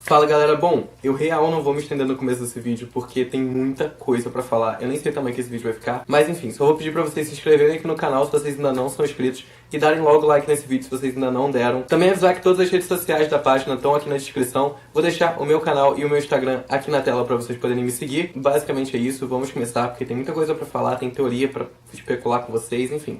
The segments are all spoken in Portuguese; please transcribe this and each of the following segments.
Fala galera, bom, eu real não vou me estender no começo desse vídeo porque tem muita coisa pra falar. Eu nem sei também que esse vídeo vai ficar, mas enfim, só vou pedir pra vocês se inscreverem aqui no canal se vocês ainda não são inscritos e darem logo like nesse vídeo se vocês ainda não deram. Também avisar que todas as redes sociais da página estão aqui na descrição. Vou deixar o meu canal e o meu Instagram aqui na tela pra vocês poderem me seguir. Basicamente é isso, vamos começar porque tem muita coisa pra falar, tem teoria pra especular com vocês, enfim.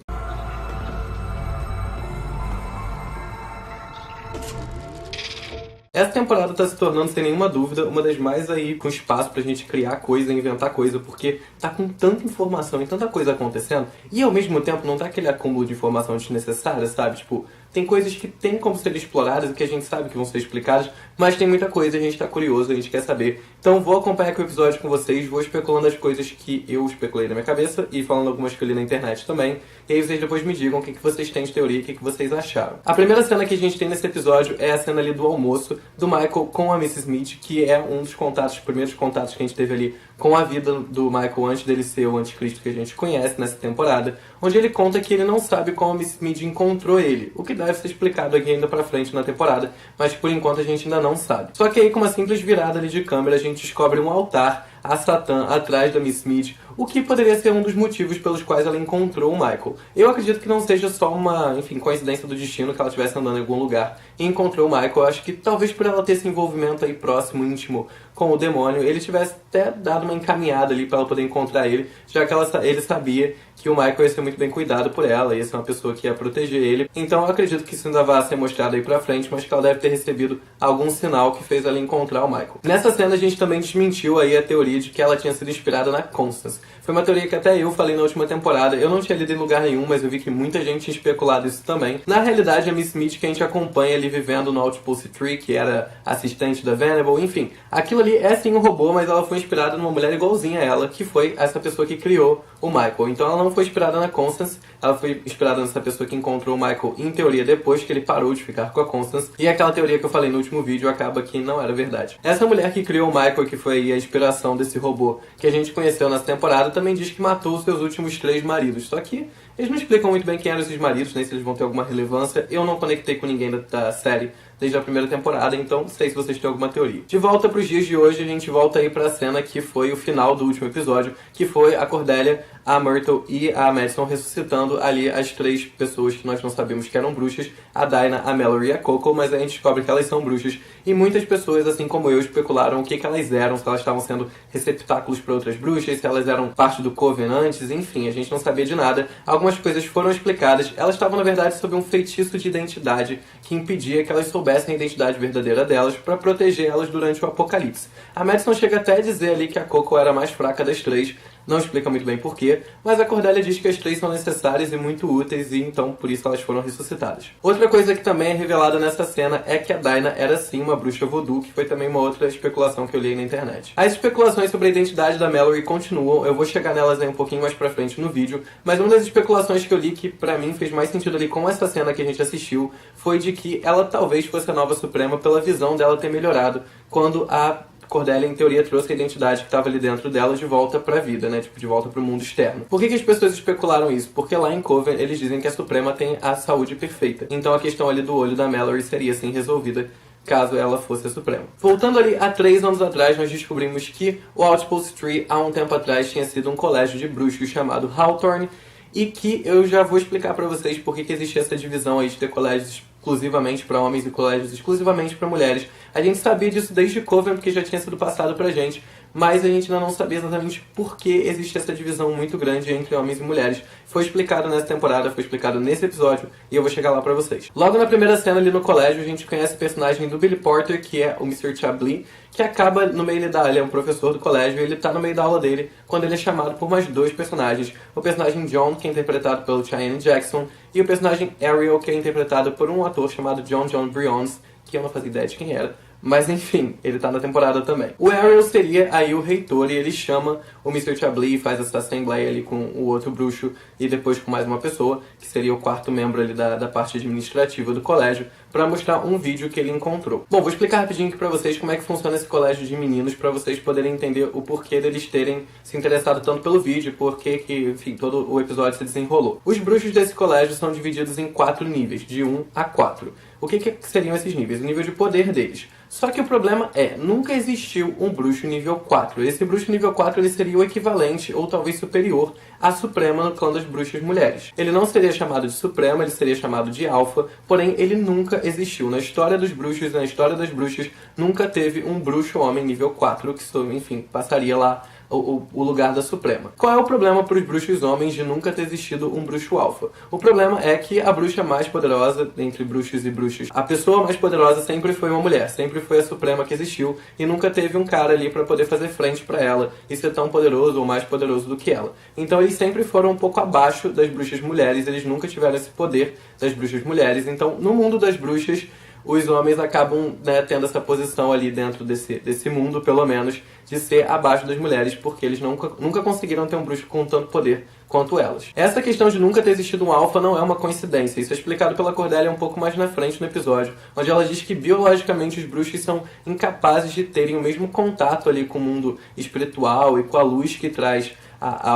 Essa temporada tá se tornando, sem nenhuma dúvida, uma das mais aí com espaço pra gente criar coisa, inventar coisa, porque tá com tanta informação e tanta coisa acontecendo, e ao mesmo tempo não tá aquele acúmulo de informação desnecessária, sabe? Tipo, tem coisas que tem como ser exploradas e que a gente sabe que vão ser explicadas, mas tem muita coisa e a gente tá curioso, a gente quer saber. Então vou acompanhar aqui o episódio com vocês, vou especulando as coisas que eu especulei na minha cabeça e falando algumas que eu li na internet também. E aí vocês depois me digam o que vocês têm de teoria e o que vocês acharam. A primeira cena que a gente tem nesse episódio é a cena ali do almoço do Michael com a Mrs. Smith, que é um dos contatos, primeiros contatos que a gente teve ali com a vida do Michael antes dele ser o anticristo que a gente conhece nessa temporada, onde ele conta que ele não sabe como a Mrs. Smith encontrou ele, o que deve ser explicado aqui ainda pra frente na temporada, mas por enquanto a gente ainda não sabe. Só que aí com uma simples virada ali de câmera a gente descobre um altar a Satã atrás da Miss Smith, o que poderia ser um dos motivos pelos quais ela encontrou o Michael. Eu acredito que não seja só uma, enfim, coincidência do destino que ela estivesse andando em algum lugar e encontrou o Michael. Eu acho que talvez por ela ter esse envolvimento aí próximo, íntimo com o demônio, ele tivesse até dado uma encaminhada ali para ela poder encontrar ele, já que ele sabia que o Michael ia ser muito bem cuidado por ela, ia ser uma pessoa que ia proteger ele. Então eu acredito que isso ainda vai ser mostrado aí pra frente, mas que ela deve ter recebido algum sinal que fez ela encontrar o Michael. Nessa cena a gente também desmentiu aí a teoria de que ela tinha sido inspirada na Constance. Foi uma teoria que até eu falei na última temporada, eu não tinha lido em lugar nenhum, mas eu vi que muita gente tinha especulado isso também. Na realidade, a Miss Smith que a gente acompanha ali vivendo no Outpost 3, que era assistente da Venable, enfim, aquilo ali é sim um robô, mas ela foi inspirada numa mulher igualzinha a ela, que foi essa pessoa que criou o Michael. Então ela não foi inspirada na Constance, ela foi inspirada nessa pessoa que encontrou o Michael, em teoria, depois que ele parou de ficar com a Constance. E aquela teoria que eu falei no último vídeo acaba que não era verdade. Essa mulher que criou o Michael, que foi a inspiração desse robô que a gente conheceu nessa temporada, também diz que matou os seus últimos 3 maridos. Só que eles não explicam muito bem quem eram esses maridos, nem se eles vão ter alguma relevância. Eu não conectei com ninguém da série desde a primeira temporada, então não sei se vocês têm alguma teoria. De volta pros dias de hoje, a gente volta aí pra cena que foi o final do último episódio, que foi a Cordelia, a Myrtle e a Madison ressuscitando ali as 3 pessoas que nós não sabíamos que eram bruxas, a Dinah, a Mallory e a Coco, mas a gente descobre que elas são bruxas, e muitas pessoas, assim como eu, especularam o que elas eram, se elas estavam sendo receptáculos para outras bruxas, se elas eram parte do Coven antes, enfim, a gente não sabia de nada. Algumas coisas foram explicadas, elas estavam na verdade sob um feitiço de identidade que impedia que elas soubessem a identidade verdadeira delas para proteger elas durante o apocalipse. A Madison chega até a dizer ali que a Coco era a mais fraca das 3, não explica muito bem porquê, mas a Cordelia diz que as 3 são necessárias e muito úteis e então por isso elas foram ressuscitadas. Outra coisa que também é revelada nessa cena é que a Dinah era sim uma bruxa voodoo, que foi também uma outra especulação que eu li na internet. As especulações sobre a identidade da Mallory continuam, eu vou chegar nelas aí um pouquinho mais pra frente no vídeo, mas uma das especulações que eu li que pra mim fez mais sentido ali com essa cena que a gente assistiu foi de que ela talvez fosse a nova Suprema pela visão dela ter melhorado quando a Cordelia, em teoria, trouxe a identidade que estava ali dentro dela de volta pra vida, né? Tipo, de volta pro mundo externo. Por que as pessoas especularam isso? Porque lá em Coven eles dizem que a Suprema tem a saúde perfeita. Então a questão ali do olho da Mallory seria, assim, resolvida caso ela fosse a Suprema. Voltando ali a 3 anos atrás, nós descobrimos que o Outpost 3, há um tempo atrás, tinha sido um colégio de bruxos chamado Hawthorne, e que eu já vou explicar pra vocês por que existe essa divisão aí de ter colégios exclusivamente para homens e colégios exclusivamente para mulheres. A gente sabia disso desde Coven, porque já tinha sido passado pra gente, mas a gente ainda não sabia exatamente por que existe essa divisão muito grande entre homens e mulheres. Foi explicado nessa temporada, foi explicado nesse episódio, e eu vou chegar lá pra vocês. Logo na primeira cena ali no colégio, a gente conhece o personagem do Billy Porter, que é o Mr. Chablis, que acaba no meio da aula, ele é um professor do colégio, e ele tá no meio da aula dele, quando ele é chamado por mais 2 personagens. O personagem John, que é interpretado pelo Cheyenne Jackson, e o personagem Ariel, que é interpretado por um ator chamado John Briones, que eu não fazia ideia de quem era. Mas enfim, ele tá na temporada também. O Ariel seria aí o reitor e ele chama o Mr. Chablis e faz essa assembleia ali com o outro bruxo e depois com mais uma pessoa, que seria o 4º membro ali da parte administrativa do colégio, pra mostrar um vídeo que ele encontrou. Bom, vou explicar rapidinho aqui pra vocês como é que funciona esse colégio de meninos, pra vocês poderem entender o porquê deles terem se interessado tanto pelo vídeo, porque que, enfim, todo o episódio se desenrolou. Os bruxos desse colégio são divididos em 4 níveis, de 1 a 4. o que seriam esses níveis? O nível de poder deles. Só que o problema é, nunca existiu um bruxo nível 4. Esse bruxo nível 4 ele seria o equivalente, ou talvez superior, à Suprema no clã das bruxas mulheres. Ele não seria chamado de Suprema, ele seria chamado de Alpha, porém ele nunca existiu. Na história dos bruxos e na história das bruxas, nunca teve um bruxo homem nível 4, que, enfim, passaria lá o lugar da Suprema. Qual é o problema para os bruxos homens de nunca ter existido um bruxo alfa? O problema é que a bruxa mais poderosa entre bruxos e bruxas, a pessoa mais poderosa sempre foi uma mulher, sempre foi a Suprema que existiu e nunca teve um cara ali para poder fazer frente para ela e ser tão poderoso ou mais poderoso do que ela. Então eles sempre foram um pouco abaixo das bruxas mulheres, eles nunca tiveram esse poder das bruxas mulheres. Então no mundo das bruxas os homens acabam, né, tendo essa posição ali dentro desse mundo, pelo menos, de ser abaixo das mulheres, porque eles nunca conseguiram ter um bruxo com tanto poder quanto elas. Essa questão de nunca ter existido um alfa não é uma coincidência. Isso é explicado pela Cordelia um pouco mais na frente no episódio, onde ela diz que biologicamente os bruxos são incapazes de terem o mesmo contato ali com o mundo espiritual e com a luz que traz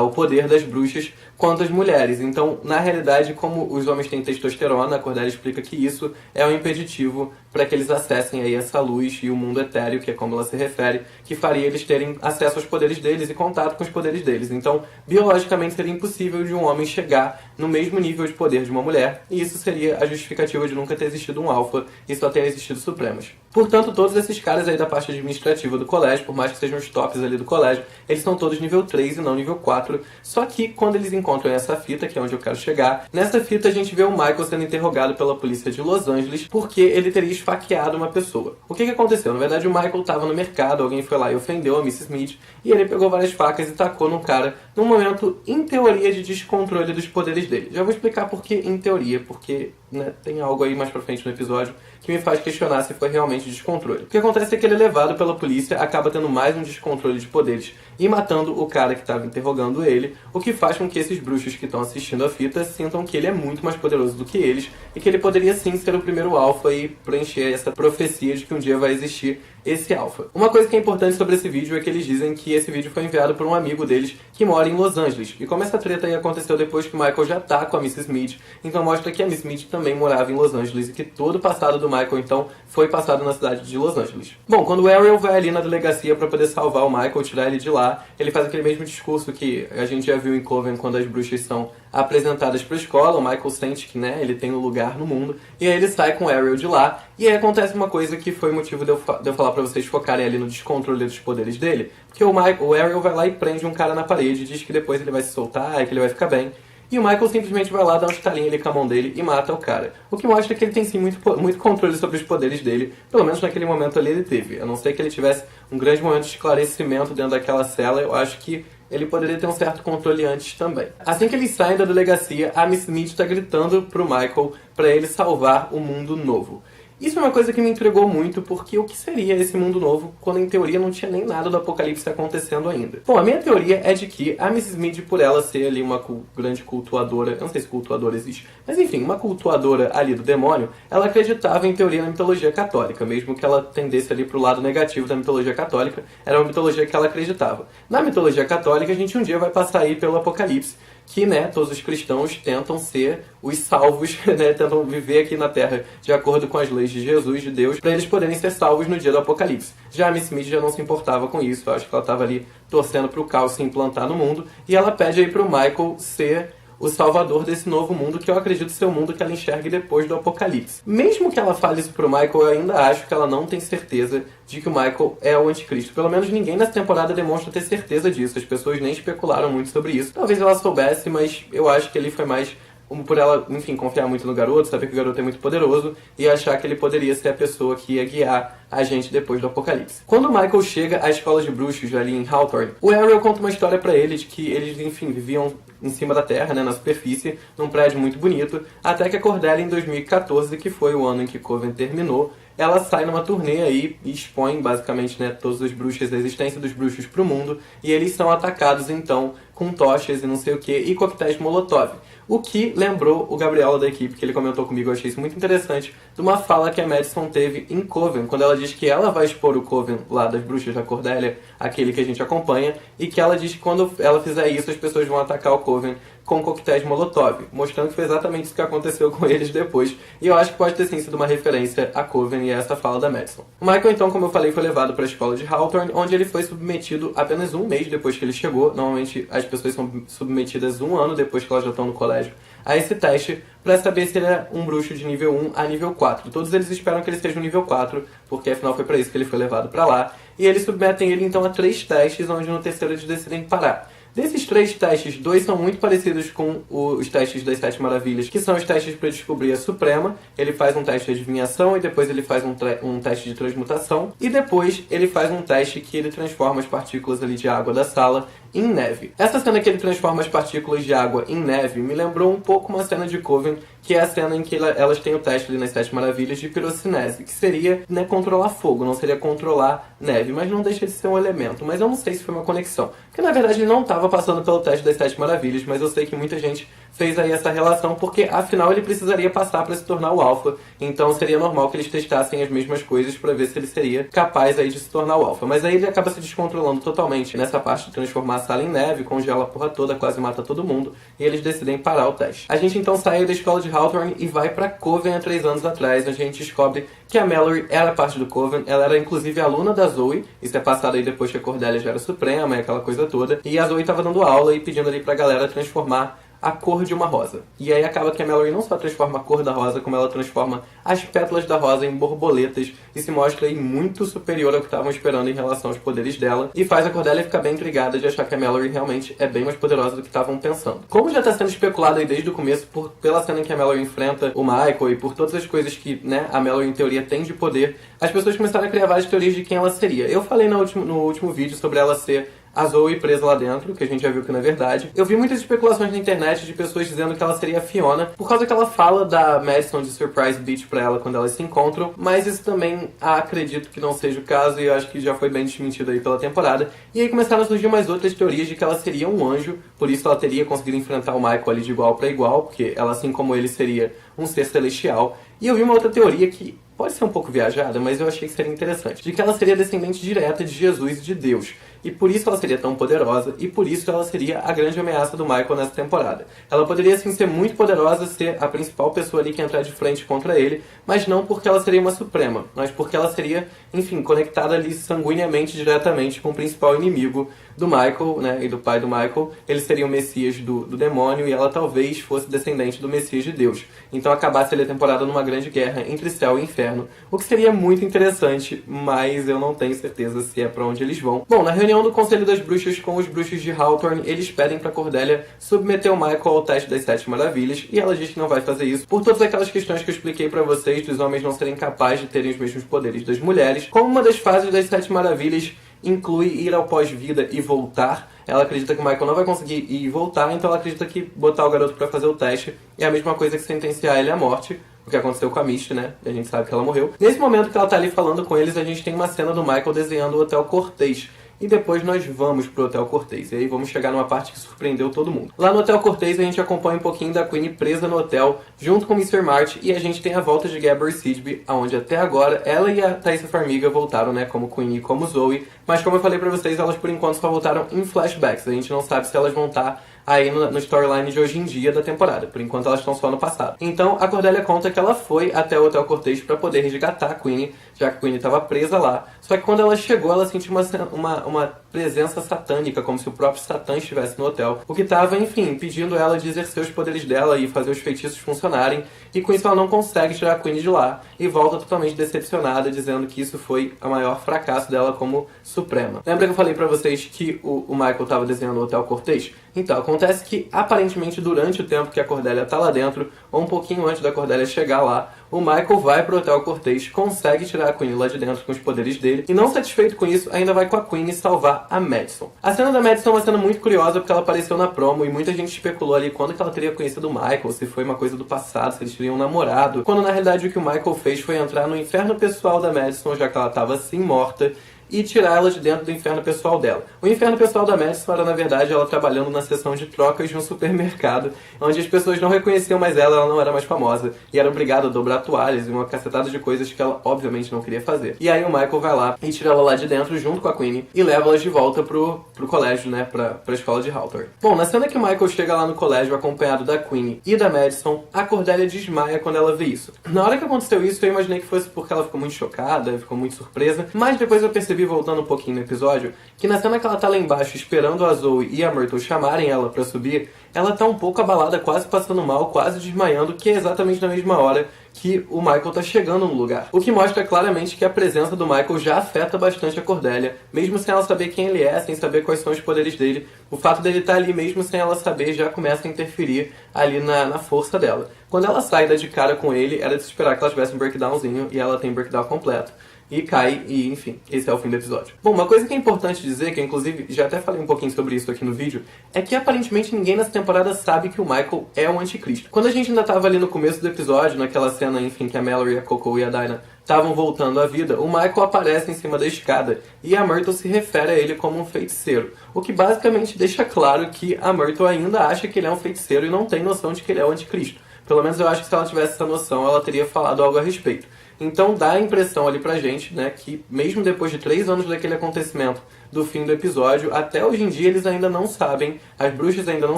o poder das bruxas quanto as mulheres. Então, na realidade, como os homens têm testosterona, a Cordelia explica que isso é um impeditivo para que eles acessem aí essa luz e o mundo etéreo, que é como ela se refere, que faria eles terem acesso aos poderes deles e contato com os poderes deles. Então, biologicamente seria impossível de um homem chegar no mesmo nível de poder de uma mulher, e isso seria a justificativa de nunca ter existido um alfa e só ter existido supremos. Portanto, todos esses caras aí da parte administrativa do colégio, por mais que sejam os tops ali do colégio, eles são todos nível 3 e não nível 4, só que quando eles encontram essa fita, que é onde eu quero chegar, nessa fita a gente vê o Michael sendo interrogado pela polícia de Los Angeles porque ele teria esfaqueado uma pessoa. O que aconteceu? Na verdade, o Michael estava no mercado, alguém foi lá e ofendeu a Mrs. Smith, e ele pegou várias facas e tacou no cara num momento, em teoria, de descontrole dos poderes dele. Já vou explicar por que em teoria, porque, né, tem algo aí mais pra frente no episódio que me faz questionar se foi realmente descontrole. O que acontece é que ele é levado pela polícia, acaba tendo mais um descontrole de poderes e matando o cara que estava interrogando ele, o que faz com que esses bruxos que estão assistindo a fita sintam que ele é muito mais poderoso do que eles e que ele poderia sim ser o primeiro alfa e preencher essa profecia de que um dia vai existir esse alfa. Uma coisa que é importante sobre esse vídeo é que eles dizem que esse vídeo foi enviado por um amigo deles que mora em Los Angeles. E como essa treta aí aconteceu depois que o Michael já tá com a Mrs. Smith, então mostra que a Miss Smith também morava em Los Angeles e que todo o passado do Michael, então, foi passado na cidade de Los Angeles. Bom, quando o Ariel vai ali na delegacia pra poder salvar o Michael, tirar ele de lá, ele faz aquele mesmo discurso que a gente já viu em Coven quando as bruxas são apresentadas pra escola. O Michael sente que, né, ele tem um lugar no mundo, e aí ele sai com o Ariel de lá, e aí acontece uma coisa que foi motivo de eu falar pra vocês focarem ali no descontrole dos poderes dele, porque o Ariel vai lá e prende um cara na parede, diz que depois ele vai se soltar e que ele vai ficar bem, e o Michael simplesmente vai lá, dá um estalinho ali com a mão dele e mata o cara. O que mostra que ele tem sim muito controle sobre os poderes dele, pelo menos naquele momento ali ele teve. A não ser que ele tivesse um grande momento de esclarecimento dentro daquela cela, eu acho que ele poderia ter um certo controle antes também. Assim que eles saem da delegacia, a Miss Smith está gritando pro Michael para ele salvar o mundo novo. Isso é uma coisa que me intrigou muito, porque o que seria esse mundo novo quando em teoria não tinha nem nada do apocalipse acontecendo ainda? Bom, a minha teoria é de que a Mrs. Smith, por ela ser ali uma grande cultuadora, eu não sei se cultuadora existe, mas enfim, uma cultuadora ali do demônio, ela acreditava em teoria na mitologia católica, mesmo que ela tendesse ali pro lado negativo da mitologia católica, era uma mitologia que ela acreditava. Na mitologia católica, a gente um dia vai passar aí pelo apocalipse, que, né, todos os cristãos tentam ser os salvos, né, tentam viver aqui na Terra de acordo com as leis de Jesus, de Deus, para eles poderem ser salvos no dia do Apocalipse. Já a Miss Smith já não se importava com isso, eu acho que ela estava ali torcendo para o caos se implantar no mundo, e ela pede aí para o Michael ser o salvador desse novo mundo, que eu acredito ser o mundo que ela enxergue depois do apocalipse. Mesmo que ela fale isso pro Michael, eu ainda acho que ela não tem certeza de que o Michael é o anticristo. Pelo menos ninguém nessa temporada demonstra ter certeza disso. As pessoas nem especularam muito sobre isso. Talvez ela soubesse, mas eu acho que ele foi mais por ela, enfim, confiar muito no garoto, saber que o garoto é muito poderoso e achar que ele poderia ser a pessoa que ia guiar a gente depois do apocalipse. Quando o Michael chega à escola de bruxos ali em Hawthorne, o Ariel conta uma história pra ele de que eles, enfim, viviam em cima da terra, né, na superfície, num prédio muito bonito, até que a Cordelia, em 2014, que foi o ano em que Coven terminou, ela sai numa turnê aí e expõe, basicamente, né, todas as bruxas, a existência dos bruxos pro mundo, e eles são atacados, então, com tochas e não sei o que, e coquetéis Molotov. O que lembrou o Gabriela da equipe, que ele comentou comigo, eu achei isso muito interessante, de uma fala que a Madison teve em Coven, quando ela diz que ela vai expor o Coven lá das bruxas da Cordelia, aquele que a gente acompanha, e que ela diz que quando ela fizer isso, as pessoas vão atacar o Coven com coquetéis Molotov, mostrando que foi exatamente isso que aconteceu com eles depois. E eu acho que pode ter sim sido uma referência a Coven e a essa fala da Madison. O Michael, então, como eu falei, foi levado para a escola de Hawthorne, onde ele foi submetido apenas um mês depois que ele chegou. Normalmente as pessoas são submetidas um ano depois que elas já estão no colégio a esse teste, para saber se ele é um bruxo de nível 1 a nível 4. Todos eles esperam que ele seja um nível 4, porque afinal foi para isso que ele foi levado para lá. E eles submetem ele então a 3 testes, onde no terceiro eles decidem parar. Desses 3 testes, 2 são muito parecidos com os testes das 7 maravilhas, que são os testes para descobrir a Suprema. Ele faz um teste de adivinhação e depois ele faz um teste de transmutação. E depois ele faz um teste que ele transforma as partículas ali de água da sala em neve. Essa cena que ele transforma as partículas de água em neve me lembrou um pouco uma cena de Coven, que é a cena em que elas têm o teste ali nas 7 maravilhas de pirocinese, que seria, né, controlar fogo, não seria controlar neve, mas não deixa de ser um elemento. Mas eu não sei se foi uma conexão, porque na verdade ele não estava passando pelo teste das 7 maravilhas, mas eu sei que muita gente fez aí essa relação, porque afinal ele precisaria passar para se tornar o alfa, então seria normal que eles testassem as mesmas coisas para ver se ele seria capaz aí de se tornar o alfa. Mas aí ele acaba se descontrolando totalmente nessa parte de transformar a sala em neve, congela a porra toda, quase mata todo mundo, e eles decidem parar o teste. A gente então sai da escola de Hawthorne e vai pra Coven há 3 anos atrás, onde a gente descobre que a Mallory era parte do Coven, ela era inclusive aluna da Zoe, isso é passado aí depois que a Cordelia já era Suprema e aquela coisa toda, e a Zoe tava dando aula e pedindo ali pra galera transformar a cor de uma rosa. E aí acaba que a Mallory não só transforma a cor da rosa, como ela transforma as pétalas da rosa em borboletas e se mostra aí muito superior ao que estavam esperando em relação aos poderes dela, e faz a Cordelia ficar bem intrigada de achar que a Mallory realmente é bem mais poderosa do que estavam pensando. Como já está sendo especulado aí desde o começo, pela cena em que a Mallory enfrenta o Michael e por todas as coisas que, né, a Mallory em teoria tem de poder, as pessoas começaram a criar várias teorias de quem ela seria. Eu falei no último vídeo sobre ela ser a Zoe presa lá dentro, que a gente já viu que não é verdade. Eu vi muitas especulações na internet de pessoas dizendo que ela seria a Fiona, por causa que ela fala da Madison de Surprise Beach pra ela quando elas se encontram, mas isso também acredito que não seja o caso e eu acho que já foi bem desmentido aí pela temporada. E aí começaram a surgir mais outras teorias de que ela seria um anjo, por isso ela teria conseguido enfrentar o Michael ali de igual pra igual, porque ela, assim como ele, seria um ser celestial. E eu vi uma outra teoria que pode ser um pouco viajada, mas eu achei que seria interessante, de que ela seria descendente direta de Jesus e de Deus. E por isso ela seria tão poderosa, e por isso ela seria a grande ameaça do Michael nessa temporada. Ela poderia sim ser muito poderosa, ser a principal pessoa ali que entrar de frente contra ele, mas não porque ela seria uma suprema, mas porque ela seria, enfim, conectada ali sanguineamente, diretamente com o principal inimigo do Michael, né, e do pai do Michael. Ele seria o Messias do demônio, e ela talvez fosse descendente do Messias de Deus. Então acabasse ali a temporada numa grande guerra entre céu e inferno, o que seria muito interessante, mas eu não tenho certeza se é pra onde eles vão. Bom, na reunião do Conselho das Bruxas com os bruxos de Hawthorne, eles pedem pra Cordelia submeter o Michael ao teste das 7 maravilhas, e ela diz que não vai fazer isso por todas aquelas questões que eu expliquei pra vocês, dos homens não serem capazes de terem os mesmos poderes das mulheres. Como uma das fases das 7 maravilhas inclui ir ao pós-vida e voltar, ela acredita que o Michael não vai conseguir ir e voltar, então ela acredita que botar o garoto pra fazer o teste é a mesma coisa que sentenciar ele à morte, o que aconteceu com a Misty, né? A gente sabe que ela morreu. Nesse momento que ela tá ali falando com eles, a gente tem uma cena do Michael desenhando o Hotel Cortez. E depois nós vamos pro Hotel Cortez. E aí vamos chegar numa parte que surpreendeu todo mundo. Lá no Hotel Cortez a gente acompanha um pouquinho da Queenie presa no hotel, junto com o Mr. March, e a gente tem a volta de Gabber Sidby, onde até agora ela e a Thaisa Farmiga voltaram, né, como Queenie e como Zoe. Mas como eu falei pra vocês, elas por enquanto só voltaram em flashbacks. A gente não sabe se elas vão estar aí no storyline de hoje em dia da temporada. Por enquanto elas estão só no passado. Então a Cordelia conta que ela foi até o Hotel Cortez pra poder resgatar a Queenie, já que a Queenie estava presa lá. Só que quando ela chegou, ela sentiu uma presença satânica, como se o próprio Satã estivesse no hotel. O que estava, enfim, impedindo ela de exercer os poderes dela e fazer os feitiços funcionarem. E com isso ela não consegue tirar a Queenie de lá. E volta totalmente decepcionada, dizendo que isso foi o maior fracasso dela como Suprema. Lembra que eu falei pra vocês que o Michael estava desenhando o Hotel Cortez? Então, acontece que, aparentemente, durante o tempo que a Cordelia tá lá dentro, ou um pouquinho antes da Cordelia chegar lá, o Michael vai pro Hotel Cortez, consegue tirar a Queenie lá de dentro com os poderes dele, e não satisfeito com isso, ainda vai com a Queenie salvar a Madison. A cena da Madison é uma cena muito curiosa, porque ela apareceu na promo, e muita gente especulou ali quando que ela teria conhecido o Michael, se foi uma coisa do passado, se eles teriam namorado, quando na realidade o que o Michael fez foi entrar no inferno pessoal da Madison, já que ela tava assim morta, e tirar ela de dentro do inferno pessoal dela. O inferno pessoal da Madison era, na verdade, ela trabalhando na seção de trocas de um supermercado, onde as pessoas não reconheciam mais ela não era mais famosa, e era obrigada a dobrar toalhas e uma cacetada de coisas que ela, obviamente, não queria fazer. E aí o Michael vai lá e tira ela lá de dentro, junto com a Queenie, e leva elas de volta pro colégio, né, pra escola de Hawthorne. Bom, na cena que o Michael chega lá no colégio, acompanhado da Queenie e da Madison, a Cordelia desmaia quando ela vê isso. Na hora que aconteceu isso, eu imaginei que fosse porque ela ficou muito chocada, ficou muito surpresa, mas depois eu percebi, voltando um pouquinho no episódio, que na cena que ela tá lá embaixo esperando a Zoe e a Myrtle chamarem ela pra subir, ela tá um pouco abalada, quase passando mal, quase desmaiando, que é exatamente na mesma hora que o Michael tá chegando no lugar. O que mostra claramente que a presença do Michael já afeta bastante a Cordelia, mesmo sem ela saber quem ele é, sem saber quais são os poderes dele. O fato dele estar ali, mesmo sem ela saber, já começa a interferir ali na força dela. Quando ela sai da de cara com ele, era de se esperar que ela tivesse um breakdownzinho, e ela tem um breakdown completo. E cai, e enfim, esse é o fim do episódio. Bom, uma coisa que é importante dizer, que eu inclusive já até falei um pouquinho sobre isso aqui no vídeo, é que aparentemente ninguém nessa temporada sabe que o Michael é o anticristo. Quando a gente ainda tava ali no começo do episódio, naquela cena, enfim, que a Mallory, a Coco e a Dinah estavam voltando à vida, o Michael aparece em cima da escada e a Myrtle se refere a ele como um feiticeiro. O que basicamente deixa claro que a Myrtle ainda acha que ele é um feiticeiro e não tem noção de que ele é o anticristo. Pelo menos eu acho que se ela tivesse essa noção, ela teria falado algo a respeito. Então dá a impressão ali pra gente, né, que mesmo depois de 3 anos daquele acontecimento, do fim do episódio, até hoje em dia eles ainda não sabem, as bruxas ainda não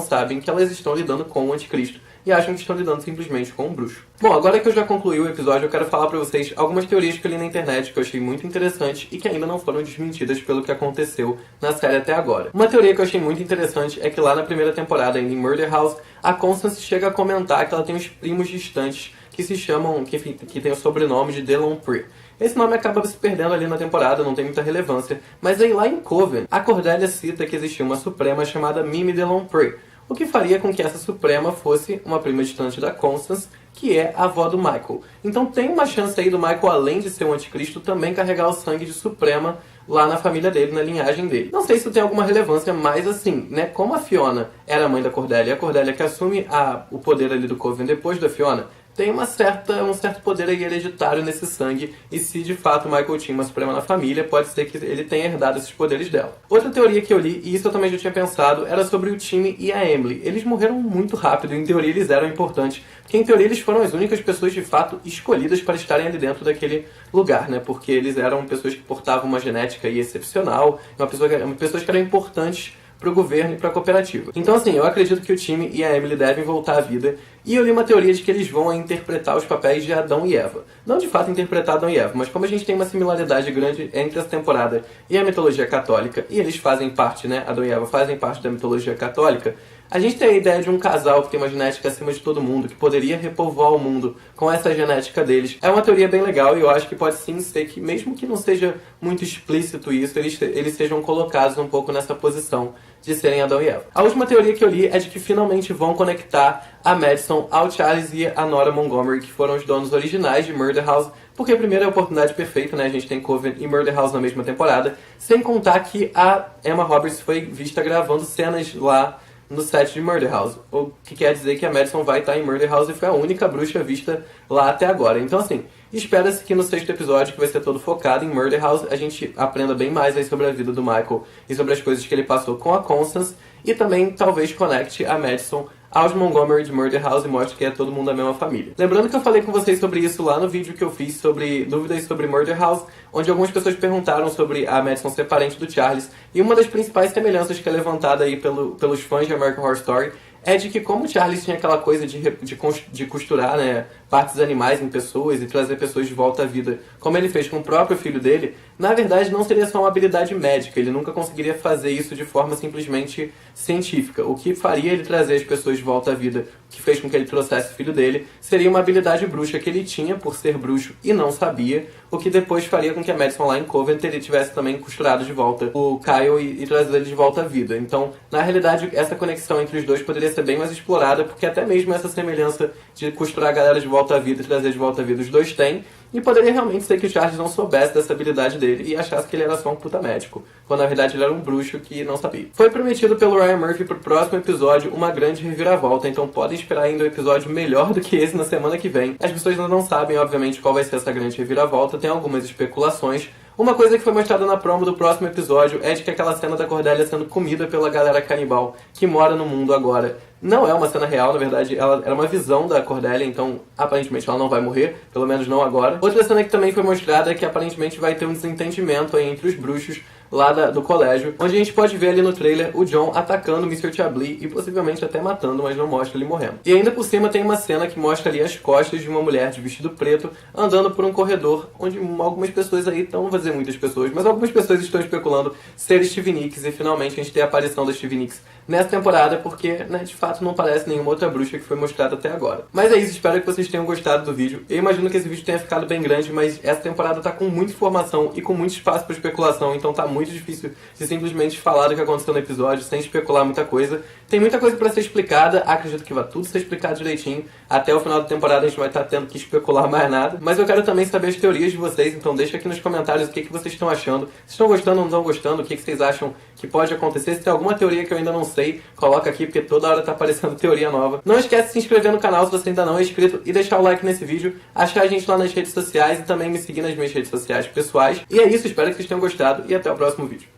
sabem que elas estão lidando com o anticristo e acham que estão lidando simplesmente com um bruxo. Bom, agora que eu já concluí o episódio, eu quero falar pra vocês algumas teorias que eu li na internet que eu achei muito interessantes e que ainda não foram desmentidas pelo que aconteceu na série até agora. Uma teoria que eu achei muito interessante é que lá na primeira temporada, ainda em Murder House, a Constance chega a comentar que ela tem uns primos distantes que se chamam, que tem o sobrenome de Delonpre. Esse nome acaba se perdendo ali na temporada, não tem muita relevância, mas aí lá em Coven, a Cordelia cita que existia uma Suprema chamada Mimi Delonpre, o que faria com que essa Suprema fosse uma prima distante da Constance, que é a avó do Michael. Então tem uma chance aí do Michael, além de ser um anticristo, também carregar o sangue de Suprema lá na família dele, na linhagem dele. Não sei se isso tem alguma relevância, mas assim, né, como a Fiona era a mãe da Cordelia, e a Cordelia que assume o poder ali do Coven depois da Fiona, tem um certo poder aí hereditário nesse sangue, e se de fato Michael tinha uma Suprema na família, pode ser que ele tenha herdado esses poderes dela. Outra teoria que eu li, e isso eu também já tinha pensado, era sobre o Timmy e a Emily. Eles morreram muito rápido, e em teoria eles eram importantes, porque em teoria eles foram as únicas pessoas de fato escolhidas para estarem ali dentro daquele lugar, né? Porque eles eram pessoas que portavam uma genética aí excepcional, pessoas que eram importantes para o governo e para a cooperativa. Então assim, eu acredito que o Timmy e a Emily devem voltar à vida, e eu li uma teoria de que eles vão interpretar os papéis de Adão e Eva. Não de fato interpretar Adão e Eva, mas como a gente tem uma similaridade grande entre essa temporada e a mitologia católica, e eles fazem parte, né, Adão e Eva fazem parte da mitologia católica, a gente tem a ideia de um casal que tem uma genética acima de todo mundo, que poderia repovoar o mundo com essa genética deles. É uma teoria bem legal, e eu acho que pode sim ser que, mesmo que não seja muito explícito isso, eles sejam colocados um pouco nessa posição de serem Adão e Eva. A última teoria que eu li é de que finalmente vão conectar a Madison ao Charles e a Nora Montgomery, que foram os donos originais de Murder House, porque primeiro é a oportunidade perfeita, né? A gente tem Coven e Murder House na mesma temporada, sem contar que a Emma Roberts foi vista gravando cenas lá no set de Murder House, o que quer dizer que a Madison vai estar em Murder House e foi a única bruxa vista lá até agora. Então assim, espera-se que no 6º episódio, que vai ser todo focado em Murder House, a gente aprenda bem mais aí sobre a vida do Michael e sobre as coisas que ele passou com a Constance, e também talvez conecte a Madison aos Montgomery de Murder House e mostre que é todo mundo da mesma família. Lembrando que eu falei com vocês sobre isso lá no vídeo que eu fiz sobre dúvidas sobre Murder House, onde algumas pessoas perguntaram sobre a Madison ser parente do Charles, e uma das principais semelhanças que é levantada aí pelos fãs de American Horror Story é de que, como o Charles tinha aquela coisa de costurar, né, partes animais em pessoas e trazer pessoas de volta à vida, como ele fez com o próprio filho dele, na verdade não seria só uma habilidade médica, ele nunca conseguiria fazer isso de forma simplesmente científica. O que faria ele trazer as pessoas de volta à vida, que fez com que ele trouxesse o filho dele, seria uma habilidade bruxa que ele tinha por ser bruxo e não sabia, o que depois faria com que a Madison lá em Coven tivesse também costurado de volta o Kyle e trazido ele de volta à vida. Então, na realidade, essa conexão entre os dois poderia ser bem mais explorada, porque até mesmo essa semelhança de costurar a galera de volta à vida e trazer de volta à vida os dois têm, e poderia realmente ser que o Charles não soubesse dessa habilidade dele e achasse que ele era só um puta médico, quando na verdade ele era um bruxo que não sabia. Foi prometido pelo Ryan Murphy pro próximo episódio uma grande reviravolta, então podem esperar ainda um episódio melhor do que esse na semana que vem. As pessoas ainda não sabem, obviamente, qual vai ser essa grande reviravolta, tem algumas especulações. Uma coisa que foi mostrada na promo do próximo episódio é de que aquela cena da Cordélia sendo comida pela galera canibal que mora no mundo agora não é uma cena real, na verdade, ela era uma visão da Cordélia, então aparentemente ela não vai morrer, pelo menos não agora. Outra cena que também foi mostrada é que aparentemente vai ter um desentendimento aí entre os bruxos lá do colégio, onde a gente pode ver ali no trailer o John atacando o Mr. Chablis e possivelmente até matando, mas não mostra ele morrendo. E ainda por cima tem uma cena que mostra ali as costas de uma mulher de vestido preto andando por um corredor, onde algumas pessoas aí, não vou dizer muitas pessoas, mas algumas pessoas estão especulando ser Stevie Nicks, e finalmente a gente tem a aparição da Stevie Nicks nessa temporada, porque, né, de fato não parece nenhuma outra bruxa que foi mostrada até agora. Mas é isso, espero que vocês tenham gostado do vídeo. Eu imagino que esse vídeo tenha ficado bem grande, mas essa temporada tá com muita informação e com muito espaço para especulação, então tá muito difícil de simplesmente falar do que aconteceu no episódio sem especular muita coisa. Tem muita coisa para ser explicada, acredito que vai tudo ser explicado direitinho. Até o final da temporada a gente vai estar tendo que especular mais nada. Mas eu quero também saber as teorias de vocês, então deixa aqui nos comentários o que vocês estão achando. Se estão gostando ou não estão gostando, o que vocês acham que pode acontecer. Se tem alguma teoria que eu ainda não sei, coloca aqui, porque toda hora tá aparecendo teoria nova. Não esquece de se inscrever no canal se você ainda não é inscrito e deixar o like nesse vídeo, achar a gente lá nas redes sociais e também me seguir nas minhas redes sociais pessoais. E é isso, espero que vocês tenham gostado e até o próximo vídeo.